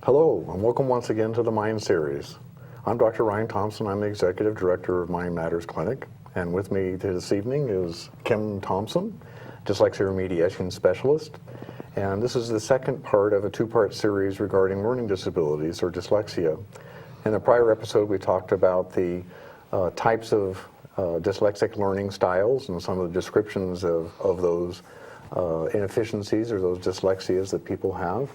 Hello, and welcome once again to the Mind series. I'm Dr. Ryan Thompson. I'm the Executive Director of Mind Matters Clinic, and with me this evening is Kim Thompson, Dyslexia Remediation Specialist. And this is the second part of a two-part series regarding learning disabilities, or dyslexia. In the prior episode, we talked about the types of dyslexic learning styles and some of the descriptions of those inefficiencies or those dyslexias that people have.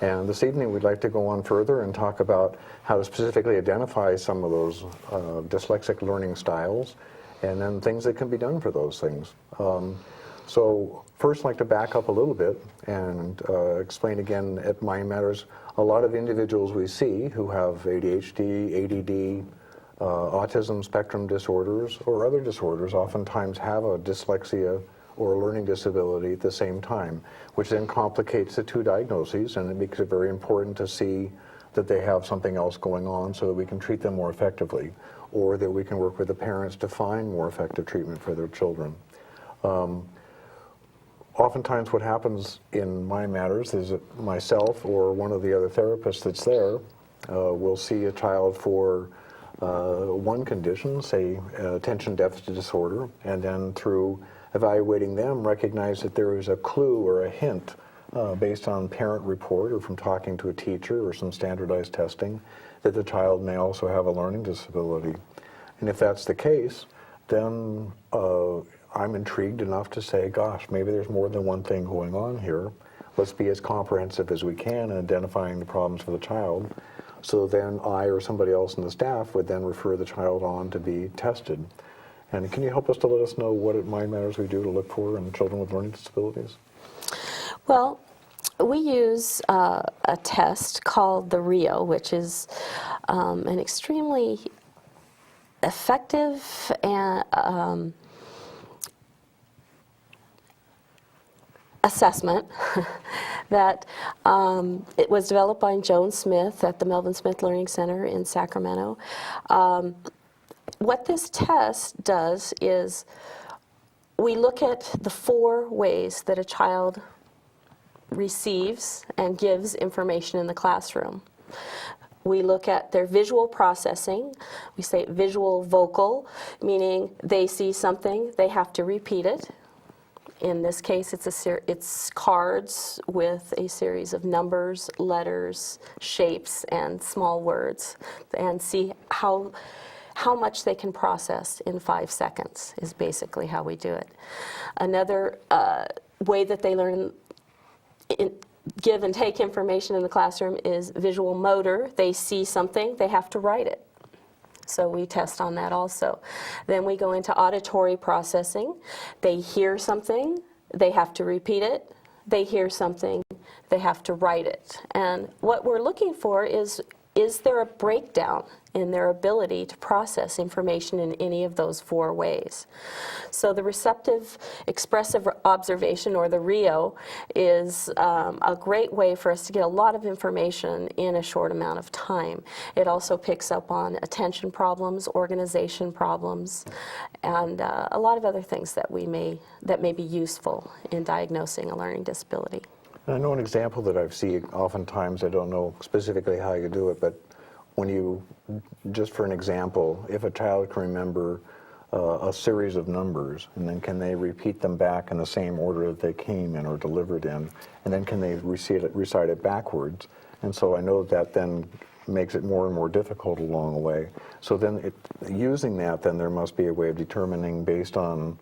And this evening we'd like to go on further and talk about how to specifically identify some of those dyslexic learning styles and then things that can be done for those things. So first I'd like to back up a little bit and explain again at Mind Matters, a lot of individuals we see who have ADHD, ADD, autism spectrum disorders or other disorders oftentimes have a dyslexia or a learning disability at the same time, which then complicates the two diagnoses, and it makes it very important to see that they have something else going on so that we can treat them more effectively, or that we can work with the parents to find more effective treatment for their children. Oftentimes what happens in Mind Matters is that myself or one of the other therapists that's there will see a child for one condition, say attention deficit disorder, and then through evaluating them, recognize that there is a clue or a hint based on parent report or from talking to a teacher or some standardized testing that the child may also have a learning disability. And if that's the case, then I'm intrigued enough to say, gosh, maybe there's more than one thing going on here. Let's be as comprehensive as we can in identifying the problems for the child. So then I or somebody else in the staff would then refer the child on to be tested. And can you help us to let us know what at Mind Matters we do to look for in children with learning disabilities? Well, we use a test called the RIO, which is an extremely effective and assessment that it was developed by Joan Smith at the Melvin Smith Learning Center in Sacramento. What this test does is we look at the 4 ways that a child receives and gives information in the classroom. We look at their visual processing. We say visual vocal, meaning they see something, they have to repeat it. In this case, it's cards with a series of numbers, letters, shapes, and small words, and see how much they can process in 5 seconds is basically how we do it. Another way that they learn, give and take information in the classroom is visual motor. They see something, they have to write it. So we test on that also. Then we go into auditory processing. They hear something, they have to repeat it. They hear something, they have to write it. And what we're looking for is there a breakdown in their ability to process information in any of those 4 ways? So the receptive expressive observation, or the RIO, is a great way for us to get a lot of information in a short amount of time. It also picks up on attention problems, organization problems, and a lot of other things that may be useful in diagnosing a learning disability. I know an example that I've seen oftentimes, I don't know specifically how you do it, but when you, just for an example, if a child can remember a series of numbers, and then can they repeat them back in the same order that they came in or delivered in, and then can they recite it backwards? And so I know that then makes it more and more difficult along the way. So then using that, then there must be a way of determining based on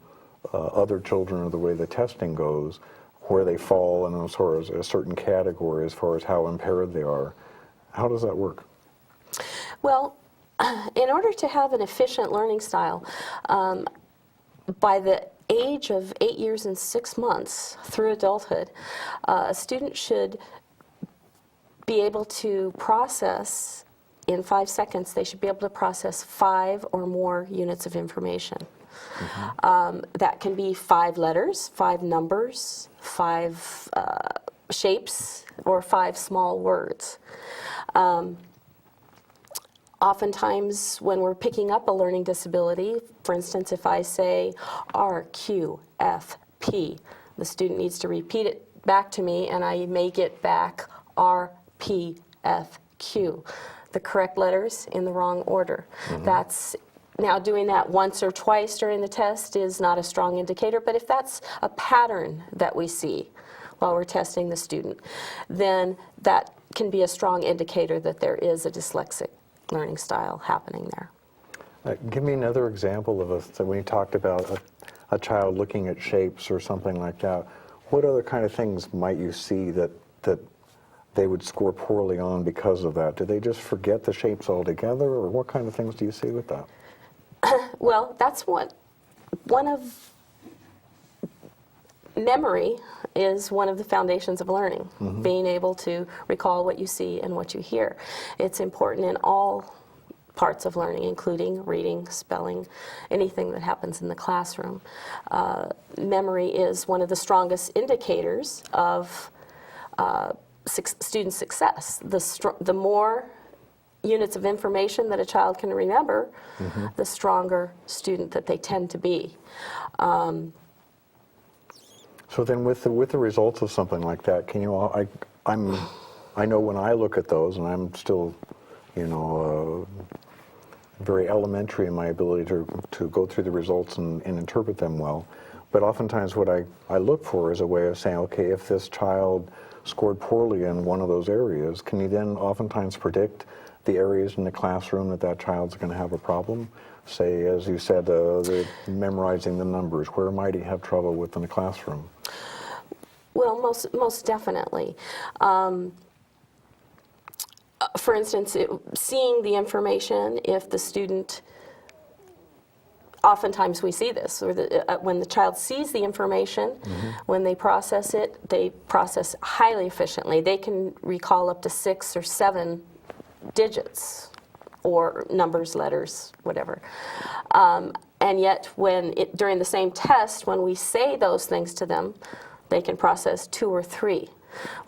other children or the way the testing goes, where they fall in a certain category as far as how impaired they are. How does that work? Well, in order to have an efficient learning style, by the age of 8 years and 6 months through adulthood, a student should be able to process, in 5 seconds, they should be able to process 5 or more units of information. That can be 5 letters, 5 numbers, 5 shapes, or 5 small words. Oftentimes, when we're picking up a learning disability, for instance, if I say R, Q, F, P, the student needs to repeat it back to me, and I may get back R, P, F, Q, the correct letters in the wrong order. Now, doing that once or twice during the test is not a strong indicator, but if that's a pattern that we see while we're testing the student, then that can be a strong indicator that there is a dyslexic learning style happening there. Give me another example of when you talked about a child looking at shapes or something like that. What other kind of things might you see that they would score poorly on because of that? Do they just forget the shapes altogether, or what kind of things do you see with that? Well, that's one of memory is one of the foundations of learning, being able to recall what you see and what you hear. It's important in all parts of learning, including reading, spelling, anything that happens in the classroom. Memory is one of the strongest indicators of student success. The more units of information that a child can remember, the stronger student that they tend to be. So then with the results of something like that, can you, I know when I look at those, and I'm still, very elementary in my ability to go through the results and interpret them well, but oftentimes what I look for is a way of saying, okay, if this child scored poorly in one of those areas, can you then oftentimes predict the areas in the classroom that child's going to have a problem? Say, as you said, memorizing the numbers, where might he have trouble within the classroom? Well, most definitely. For instance, seeing the information, if the student, oftentimes we see this, or when the child sees the information, when they process it, they process highly efficiently. They can recall up to 6 or 7 digits, or numbers, letters, whatever. And yet, during the same test, when we say those things to them, they can process 2 or 3.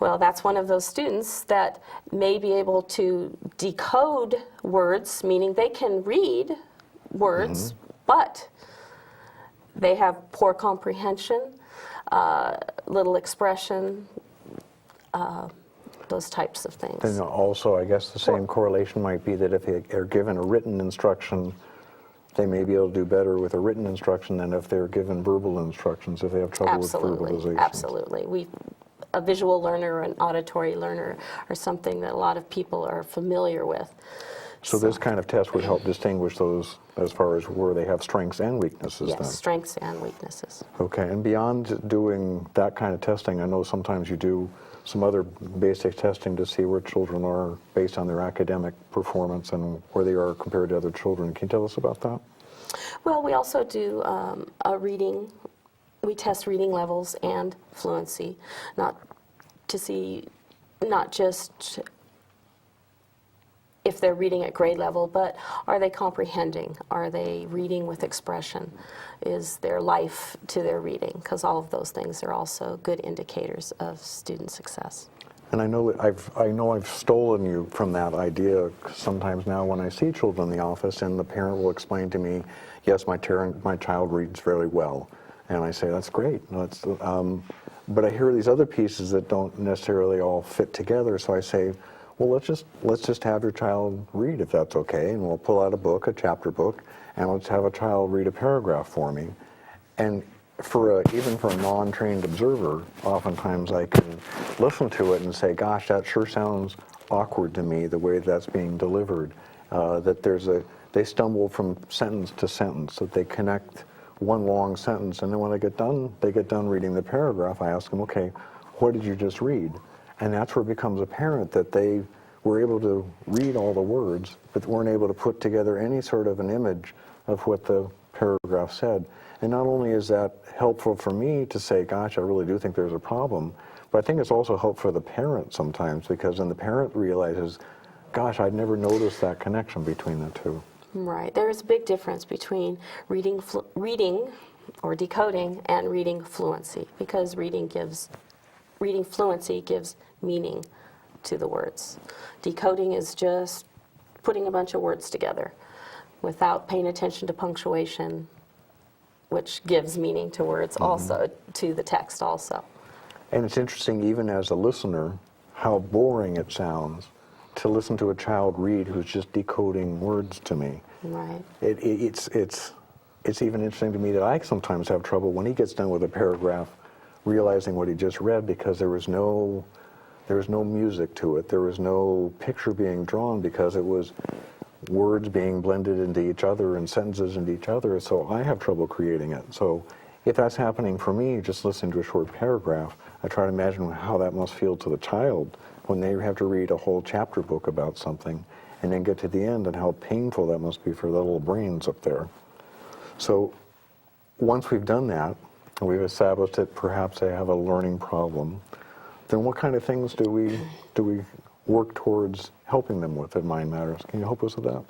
Well, that's one of those students that may be able to decode words, meaning they can read words, but they have poor comprehension, little expression, those types of things. Then also, I guess the same correlation might be that if they are given a written instruction, they may be able to do better with a written instruction than if they're given verbal instructions, if they have trouble with verbalization. Absolutely. A visual learner or an auditory learner are something that a lot of people are familiar with. So this kind of test would help distinguish those as far as where they have strengths and weaknesses then? Yes, strengths and weaknesses. Okay, and beyond doing that kind of testing, I know sometimes you do some other basic testing to see where children are based on their academic performance and where they are compared to other children. Can you tell us about that? Well, we also do a reading. We test reading levels and fluency, not just if they're reading at grade level, but are they comprehending? Are they reading with expression? Is there life to their reading? Because all of those things are also good indicators of student success. And I know I've stolen you from that idea sometimes now when I see children in the office and the parent will explain to me, yes, my child reads very well. And I say, that's great. But I hear these other pieces that don't necessarily all fit together. So I say, well, let's just have your child read if that's okay, and we'll pull out a book, a chapter book, and let's have a child read a paragraph for me. And even for a non-trained observer, oftentimes I can listen to it and say, gosh, that sure sounds awkward to me, the way that's being delivered. That they stumble from sentence to sentence, that they connect one long sentence, and then when they get done reading the paragraph, I ask them, okay, what did you just read? And that's where it becomes apparent that they were able to read all the words, but weren't able to put together any sort of an image of what the paragraph said. And not only is that helpful for me to say, gosh, I really do think there's a problem, but I think it's also helpful for the parent sometimes, because then the parent realizes, gosh, I'd never noticed that connection between the two. Right. There is a big difference between reading or decoding and reading fluency, because reading fluency gives meaning to the words. Decoding is just putting a bunch of words together without paying attention to punctuation, which gives meaning to words also, to the text also. And it's interesting, even as a listener, how boring it sounds to listen to a child read who's just decoding words to me. Right. It's even interesting to me that I sometimes have trouble when he gets done with a paragraph realizing what he just read, because there was no music to it. There was no picture being drawn, because it was words being blended into each other and sentences into each other, so I have trouble creating it. So if that's happening for me, just listening to a short paragraph, I try to imagine how that must feel to the child when they have to read a whole chapter book about something and then get to the end, and how painful that must be for their little brains up there. So once we've done that, and we've established that perhaps they have a learning problem, then what kind of things do we work towards helping them with at Mind Matters? Can you help us with that?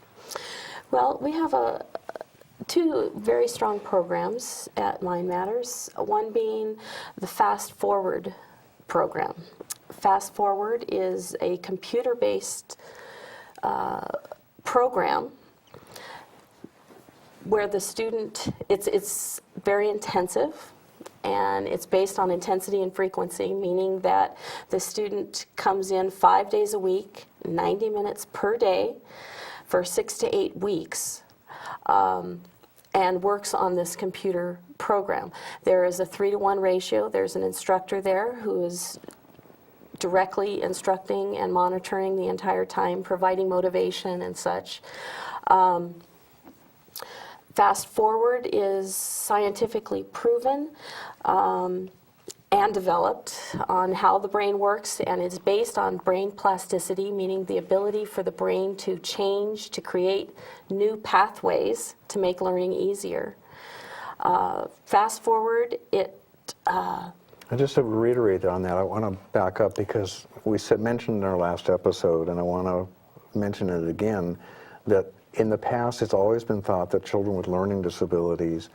Well, we have two very strong programs at Mind Matters, one being the Fast Forward program. Fast Forward is a computer-based program where the student, it's very intensive, and it's based on intensity and frequency, meaning that the student comes in 5 days a week, 90 minutes per day for 6 to 8 weeks, and works on this computer program. There is a 3-to-1 ratio. There's an instructor there who is directly instructing and monitoring the entire time, providing motivation and such. Fast Forward is scientifically proven and developed on how the brain works, and is based on brain plasticity, meaning the ability for the brain to change, to create new pathways to make learning easier. Fast Forward, And just to reiterate on that, I want to back up, because we mentioned in our last episode, and I want to mention it again, that in the past it's always been thought that children with learning disabilities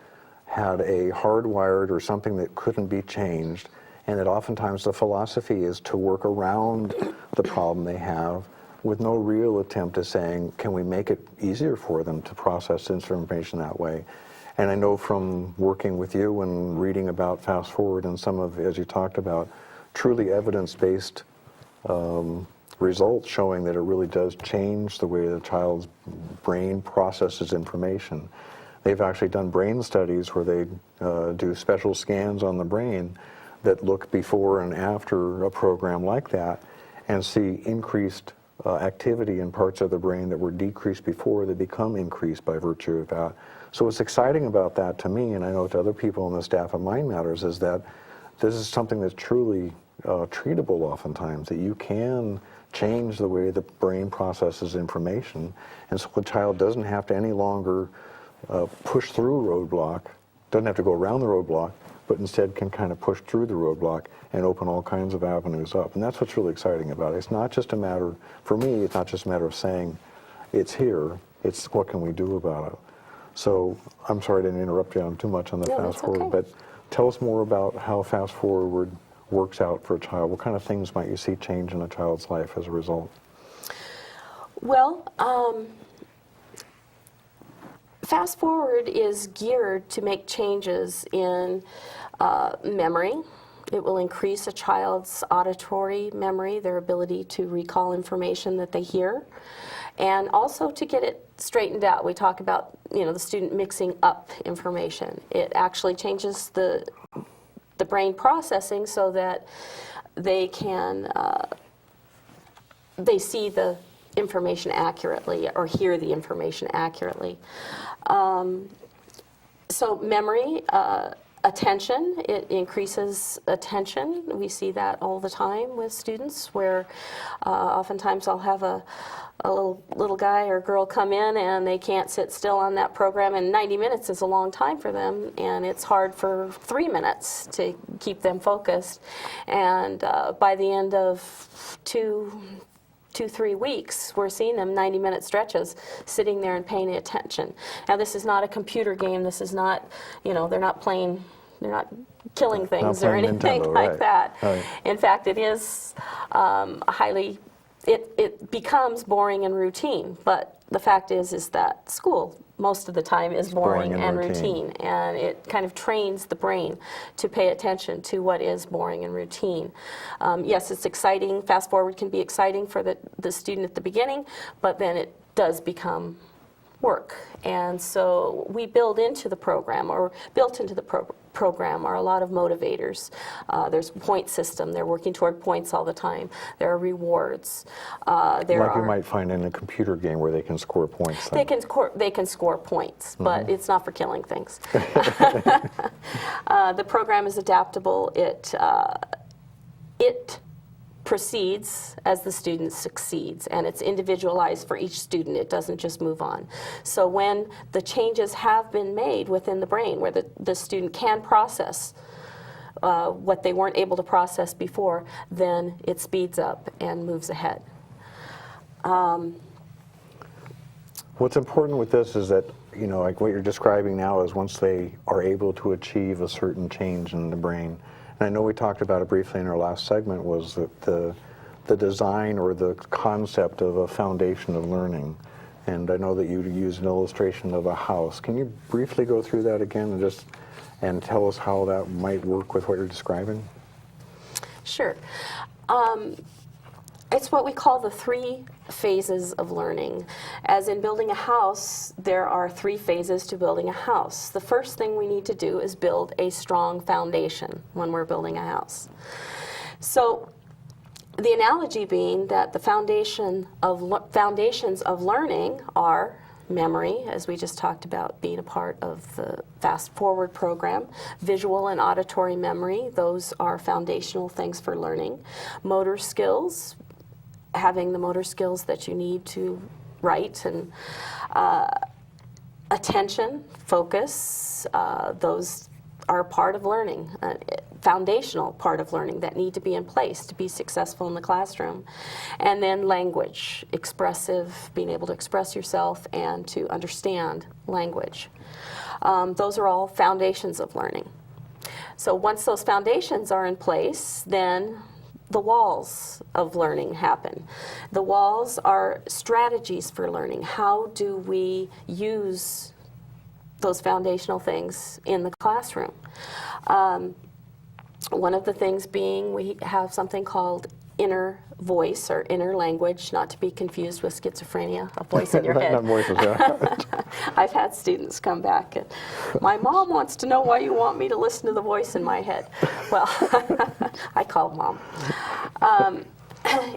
had a hardwired or something that couldn't be changed, and that oftentimes the philosophy is to work around the problem they have with no real attempt at saying, can we make it easier for them to process information that way? And I know from working with you and reading about Fast Forward and some of, as you talked about, truly evidence-based results showing that it really does change the way the child's brain processes information. They've actually done brain studies where they do special scans on the brain that look before and after a program like that, and see increased activity in parts of the brain that were decreased before, they become increased by virtue of that. So what's exciting about that to me, and I know to other people on the staff of Mind Matters, is that this is something that's truly treatable oftentimes, that you can change the way the brain processes information, and so the child doesn't have to any longer push through a roadblock, doesn't have to go around the roadblock, but instead can kind of push through the roadblock and open all kinds of avenues up. And that's what's really exciting about it. It's not just a matter, for me, it's not just a matter of saying, it's here, it's what can we do about it. So I'm sorry to interrupt you too much on the Fast Forward, okay. but tell us more about how Fast Forward works out for a child. What kind of things might you see change in a child's life as a result? Well, Fast Forward is geared to make changes in memory, It will increase a child's auditory memory, their ability to recall information that they hear, and also to get it straightened out. We talk about, the student mixing up information. It actually changes the brain processing so that they can they see the information accurately or hear the information accurately. So memory, attention, it increases attention. We see that all the time with students where oftentimes I'll have a little guy or girl come in and they can't sit still on that program, and 90 minutes is a long time for them, and it's hard for 3 minutes to keep them focused. And by the end of 2-3 weeks, we're seeing them 90-minute stretches sitting there and paying attention. Now, this is not a computer game. This is not, they're not playing, they're not killing things or anything Nintendo, like right. that. Right. In fact, it is it becomes boring and routine. But the fact is that school most of the time is boring and routine, and it kind of trains the brain to pay attention to what is boring and routine. Yes, it's exciting. Fast forward can be exciting for the student at the beginning, but then it does become work. And so we built into the program are a lot of motivators. There's a point system. They're working toward points all the time. There are rewards. Like you might find in a computer game where they can score points. They can score points, but it's not for killing things. The program is adaptable. It proceeds as the student succeeds, and it's individualized for each student. It doesn't just move on. So when the changes have been made within the brain where the student can process what they weren't able to process before, then it speeds up and moves ahead. What's important with this is that, like what you're describing now is once they are able to achieve a certain change in the brain. And I know we talked about it briefly in our last segment, was that the design or the concept of a foundation of learning. And I know that you used an illustration of a house. Can you briefly go through that again and tell us how that might work with what you're describing? Sure. It's what we call the 3 phases of learning. As in building a house, there are 3 phases to building a house. The first thing we need to do is build a strong foundation when we're building a house. So the analogy being that the foundations of learning are memory, as we just talked about being a part of the Fast Forward program. Visual and auditory memory, those are foundational things for learning. Motor skills, having the motor skills that you need to write, and attention, focus, those are part of learning, foundational part of learning that need to be in place to be successful in the classroom. And then language, expressive, being able to express yourself and to understand language. Those are all foundations of learning. So once those foundations are in place, then the walls of learning happen. The walls are strategies for learning. How do we use those foundational things in the classroom? One of the things being we have something called inner voice or inner language, not to be confused with schizophrenia, a voice in your head. Not voices, yeah. I've had students come back and, my mom wants to know why you want me to listen to the voice in my head. Well, I called Mom.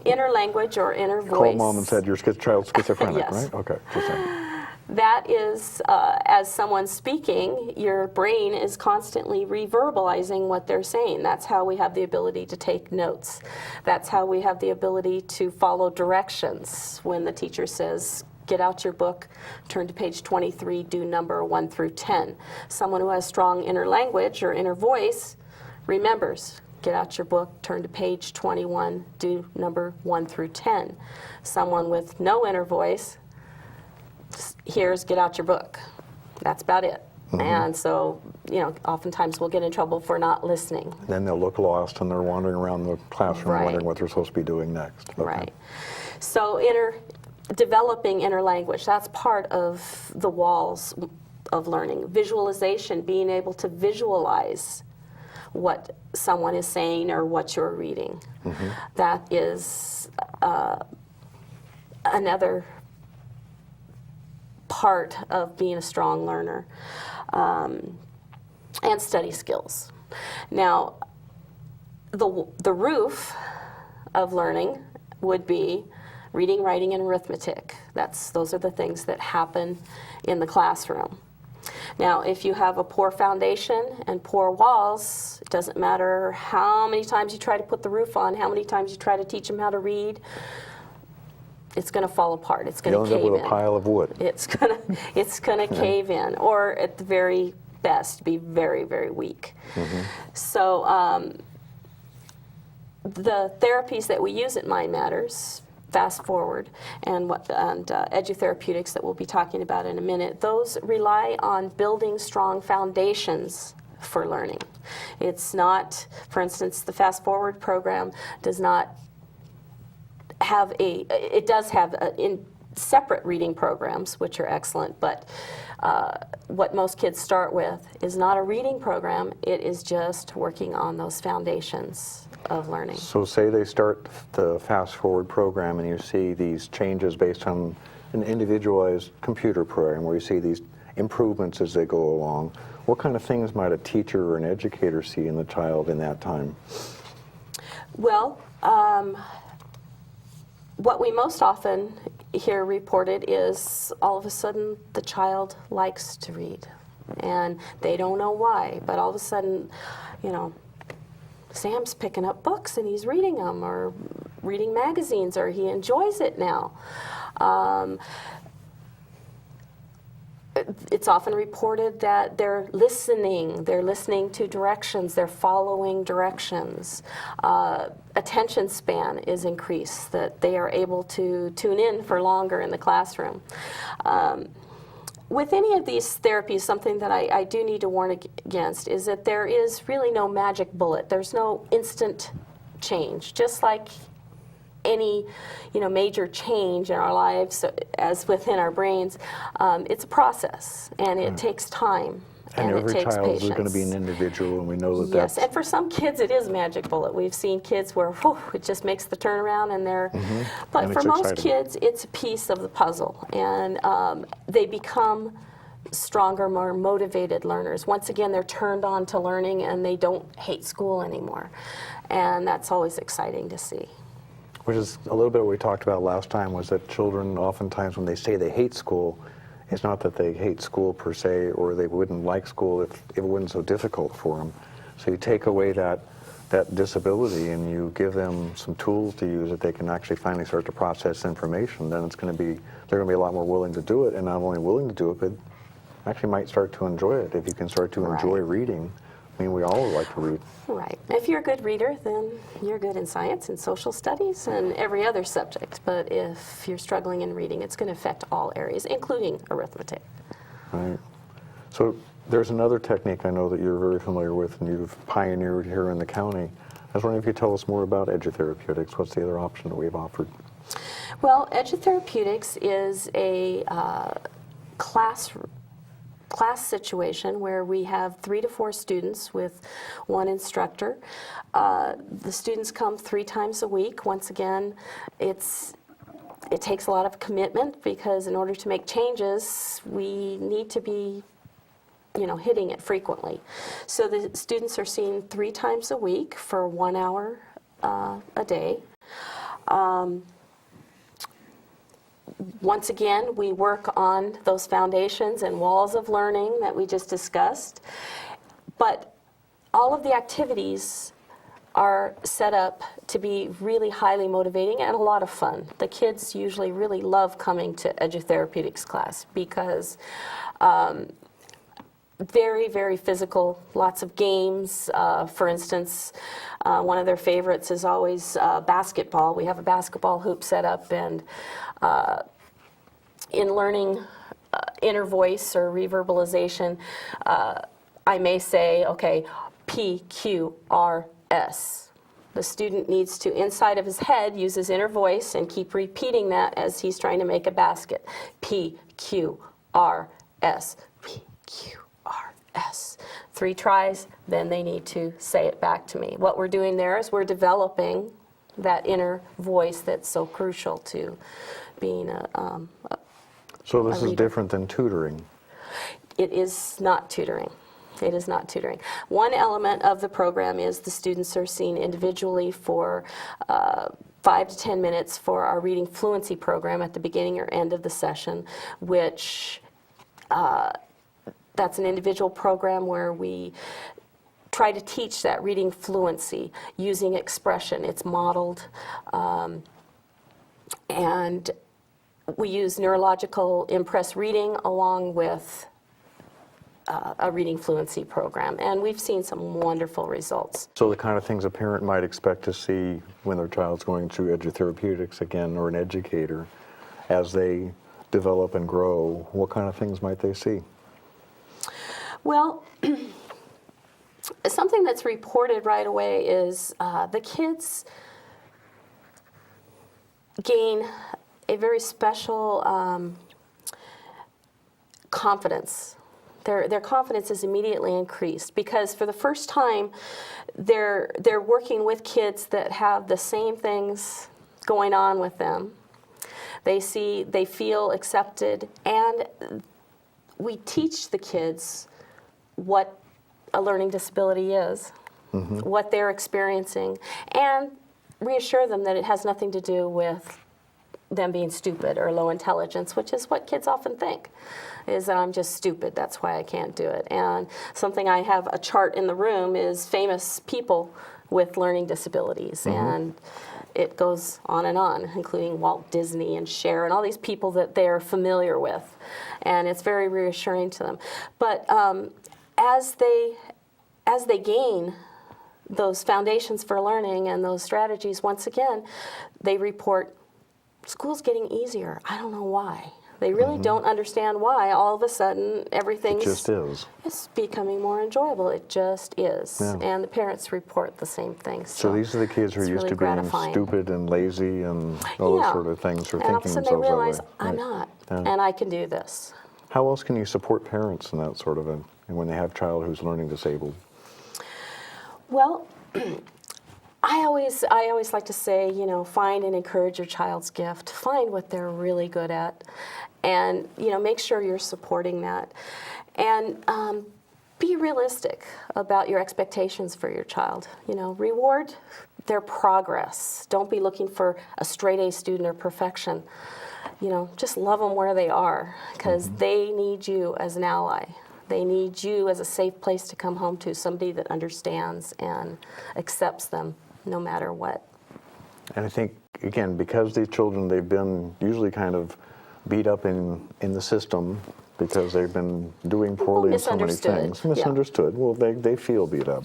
Inner language or inner voice. Called Mom and said your child's schizophrenic, Yes. right? Okay, just saying. That is, as someone's speaking, your brain is constantly reverbalizing what they're saying. That's how we have the ability to take notes. That's how we have the ability to follow directions. When the teacher says, get out your book, turn to page 23, do number 1 through 10. Someone who has strong inner language or inner voice remembers, get out your book, turn to page 21, do number 1 through 10. Someone with no inner voice here's get out your book. That's about it. Mm-hmm. And so, oftentimes we'll get in trouble for not listening. Then they'll look lost and they're wandering around the classroom Right. wondering what they're supposed to be doing next. Okay. Right. So developing inner language, that's part of the walls of learning. Visualization, being able to visualize what someone is saying or what you're reading. That is another part of being a strong learner. And study skills. Now, the roof of learning would be reading, writing, and arithmetic. Those are the things that happen in the classroom. Now, if you have a poor foundation and poor walls, it doesn't matter how many times you try to put the roof on, how many times you try to teach them how to read, it's going to fall apart. It's going to cave in. You'll end up with a pile of wood. It's going to cave in, or at the very best, be very, very weak. So the therapies that we use at Mind Matters, Fast Forward, and edutherapeutics that we'll be talking about in a minute, those rely on building strong foundations for learning. It's not, for instance, the Fast Forward program does not have it does have in separate reading programs, which are excellent, but what most kids start with is not a reading program, it is just working on those foundations of learning. So say they start the Fast Forward program and you see these changes based on an individualized computer program where you see these improvements as they go along. What kind of things might a teacher or an educator see in the child in that time? Well, what we most often hear reported is all of a sudden the child likes to read and they don't know why, but all of a sudden, you know, Sam's picking up books and he's reading them or reading magazines, or he enjoys it now. It's often reported that they're listening to directions, they're following directions. Attention span is increased, that they are able to tune in for longer in the classroom. With any of these therapies, something that I do need to warn against is that there is really no magic bullet. There's no instant change. Just like any major change in our lives, as within our brains, it's a process, and it takes time. And every it takes child patience. is going to be an individual, and we know that Yes, that's... and for some kids it is magic bullet. We've seen kids where it just makes the turnaround and they're... But And for it's most exciting. kids, it's a piece of the puzzle, and they become stronger, more motivated learners. Once again, they're turned on to learning and they don't hate school anymore. And that's always exciting to see. Which is a little bit what we talked about last time, was that children oftentimes when they say they hate school, it's not that they hate school per se, or they wouldn't like school if it wasn't so difficult for them. So you take away that disability and you give them some tools to use that they can actually finally start to process information, then they're going to be a lot more willing to do it, and not only willing to do it, but actually might start to enjoy it. If you can start to enjoy reading, I mean, we all like to read. Right. If you're a good reader, then you're good in science and social studies and every other subject. But if you're struggling in reading, it's going to affect all areas, including arithmetic. Right. So there's another technique I know that you're very familiar with and you've pioneered here in the county. I was wondering if you could tell us more about edutherapeutics. What's the other option that we've offered? Well, edutherapeutics is a class situation where we have 3 to 4 students with 1 instructor. The students come 3 times a week. Once again, it takes a lot of commitment, because in order to make changes, we need to be hitting it frequently. So the students are seen 3 times a week for 1 hour a day. Once again, we work on those foundations and walls of learning that we just discussed, but all of the activities are set up to be really highly motivating and a lot of fun. The kids usually really love coming to edutherapeutics class because very, very physical, lots of games. For instance, one of their favorites is always basketball. We have a basketball hoop set up, and in learning inner voice or reverbalization, I may say, okay, PQRS. The student needs to, inside of his head, use his inner voice and keep repeating that as he's trying to make a basket. PQRS, PQRS. S. 3 tries, then they need to say it back to me. What we're doing there is we're developing that inner voice that's so crucial to being So this is reader. different than tutoring. It is not tutoring. It is not tutoring. One element of the program is the students are seen individually for 5 to 10 minutes for our reading fluency program at the beginning or end of the session, which that's an individual program where we try to teach that reading fluency using expression. It's modeled, and we use neurological impress reading along with a reading fluency program, and we've seen some wonderful results. So the kind of things a parent might expect to see when their child's going through edutherapeutics again, or an educator, as they develop and grow, what kind of things might they see? Well, something that's reported right away is the kids gain a very special confidence. Their confidence is immediately increased because for the first time they're working with kids that have the same things going on with them. They feel accepted, and we teach the kids what a learning disability is, what they're experiencing, and reassure them that it has nothing to do with them being stupid or low intelligence, which is what kids often think, is that I'm just stupid, that's why I can't do it. And something I have a chart in the room is famous people with learning disabilities, and it goes on, including Walt Disney and Cher and all these people that they're familiar with, and it's very reassuring to them. But as they gain those foundations for learning and those strategies, once again, they report, school's getting easier. I don't know why. They really don't understand why all of a sudden everything's It just is. It's becoming more enjoyable. It just is. Yeah. And the parents report the same thing. So these are the kids who are it's used really to being gratifying. stupid and lazy and those Yeah. sort of things, or And thinking all of a sudden themselves they realize, that way. I'm Right. not, Yeah. and I can do this. How else can you support parents in that sort of and when they have a child who's learning disabled? Well, I always like to say, find and encourage your child's gift. Find what they're really good at, and make sure you're supporting that, and be realistic about your expectations for your child. Reward their progress. Don't be looking for a straight A student or perfection. Just love them where they are, because they need you as an ally. They need you as a safe place to come home to, somebody that understands and accepts them no matter what. And I think, again, because these children, they've been usually kind of beat up in the system because they've been doing poorly in so many things. Misunderstood. Well, they feel beat up.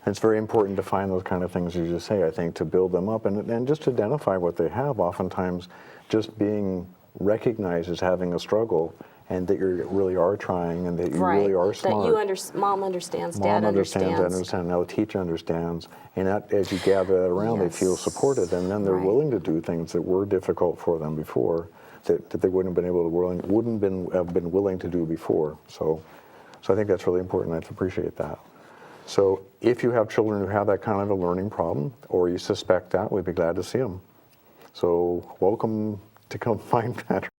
And it's very important to find those kind of things, as you say, I think, to build them up and just identify what they have. Oftentimes, just being recognized as having a struggle, and that you really are trying, and that you really are smart. That mom understands, dad understands. Now the teacher understands, and that, as you gather that around, they feel supported, and then they're willing to do things that were difficult for them before, that they wouldn't have been willing to do before. So I think that's really important. I appreciate that. So if you have children who have that kind of a learning problem, or you suspect that, we'd be glad to see them. So welcome to come find Matters